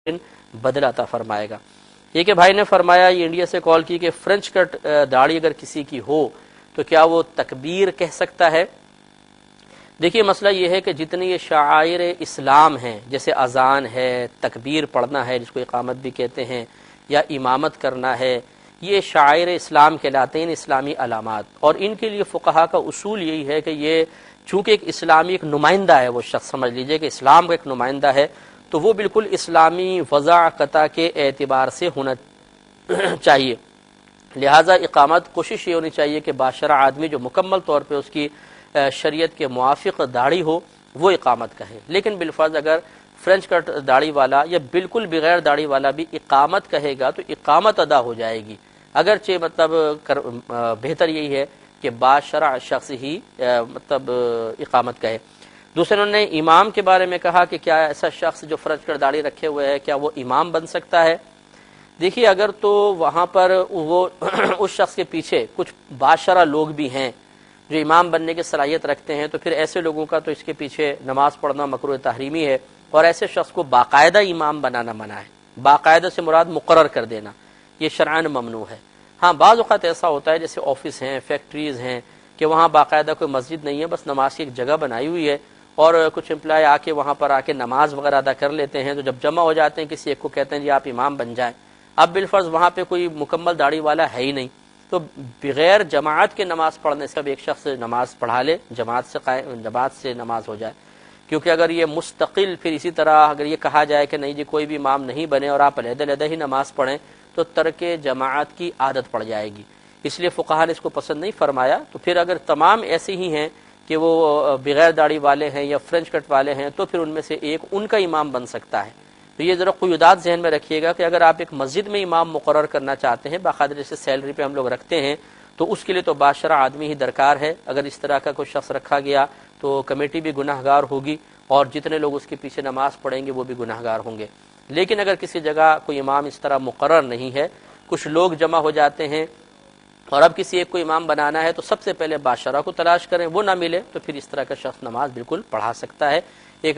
بدلہ عطا فرمائے گا۔ یہ کہ بھائی نے فرمایا، یہ انڈیا سے کال کی، کہ فرنچ کٹ داڑھی اگر کسی کی ہو تو کیا وہ تکبیر کہہ سکتا ہے؟ دیکھیے مسئلہ یہ ہے کہ جتنے یہ شعائر اسلام ہیں، جیسے اذان ہے، تکبیر پڑھنا ہے جس کو اقامت بھی کہتے ہیں، یا امامت کرنا ہے، یہ شعائر اسلام کہلاتے ہیں، اسلامی علامات، اور ان کے لیے فقہا کا اصول یہی ہے کہ یہ چونکہ ایک اسلامی ایک نمائندہ ہے، وہ شخص سمجھ لیجئے کہ اسلام کا ایک نمائندہ ہے، تو وہ بالکل اسلامی وضاقتہ کے اعتبار سے ہونا چاہیے۔ لہٰذا اقامت کوشش یہ ہونی چاہیے کہ باشرہ آدمی جو مکمل طور پہ اس کی شریعت کے موافق داڑھی ہو وہ اقامت کہے، لیکن بالفرض اگر فرنچ کٹ داڑھی والا یا بالکل بغیر داڑھی والا بھی اقامت کہے گا تو اقامت ادا ہو جائے گی، اگرچہ بہتر یہی ہے کہ باشرع شخص ہی اقامت کہے۔ دوسرے انہوں نے امام کے بارے میں کہا کہ کیا ایسا شخص جو فرنچ کٹ داڑھی رکھے ہوئے ہے کیا وہ امام بن سکتا ہے؟ دیکھیے اگر تو وہاں پر وہ اس شخص کے پیچھے کچھ باشرہ لوگ بھی ہیں جو امام بننے کی صلاحیت رکھتے ہیں، تو پھر ایسے لوگوں کا تو اس کے پیچھے نماز پڑھنا مکروہ تحریمی ہے، اور ایسے شخص کو باقاعدہ امام بنانا منع ہے۔ باقاعدہ سے مراد مقرر کر دینا، یہ شرعاً ممنوع ہے۔ ہاں بعض اوقات ایسا ہوتا ہے جیسے آفس ہیں، فیکٹریز ہیں، کہ وہاں باقاعدہ کوئی مسجد نہیں ہے، بس نماز کی ایک جگہ بنائی ہوئی ہے، اور کچھ امپلائی آ کے وہاں پر آ کے نماز وغیرہ ادا کر لیتے ہیں، تو جب جمع ہو جاتے ہیں کسی ایک کو کہتے ہیں جی آپ امام بن جائیں۔ اب بالفرض وہاں پہ کوئی مکمل داڑھی والا ہے ہی نہیں، تو بغیر جماعت کے نماز پڑھنے سے اب ایک شخص نماز پڑھا لے، جماعت سے نماز ہو جائے، کیونکہ اگر یہ مستقل پھر اسی طرح اگر یہ کہا جائے کہ نہیں جی کوئی بھی امام نہیں بنے اور آپ علیحدہ علیحدہ ہی نماز پڑھیں تو ترک جماعت کی عادت پڑ جائے گی، اس لیے فقہا نے اس کو پسند نہیں فرمایا۔ تو پھر اگر تمام ایسے ہی ہیں کہ وہ بغیر داڑھی والے ہیں یا فرنچ کٹ والے ہیں تو پھر ان میں سے ایک ان کا امام بن سکتا ہے۔ تو یہ ذرا قیودات ذہن میں رکھیے گا کہ اگر آپ ایک مسجد میں امام مقرر کرنا چاہتے ہیں، باقاعدہ جیسے سیلری پہ ہم لوگ رکھتے ہیں، تو اس کے لیے تو باشرہ آدمی ہی درکار ہے۔ اگر اس طرح کا کوئی شخص رکھا گیا تو کمیٹی بھی گناہ گار ہوگی، اور جتنے لوگ اس کے پیچھے نماز پڑھیں گے وہ بھی گناہ گار ہوں گے۔ لیکن اگر کسی جگہ کوئی امام اس طرح مقرر نہیں ہے، کچھ لوگ جمع ہو جاتے ہیں اور اب کسی ایک کو امام بنانا ہے، تو سب سے پہلے باشرہ کو تلاش کریں، وہ نہ ملے تو پھر اس طرح کا شخص نماز بالکل پڑھا سکتا ہے۔ ایک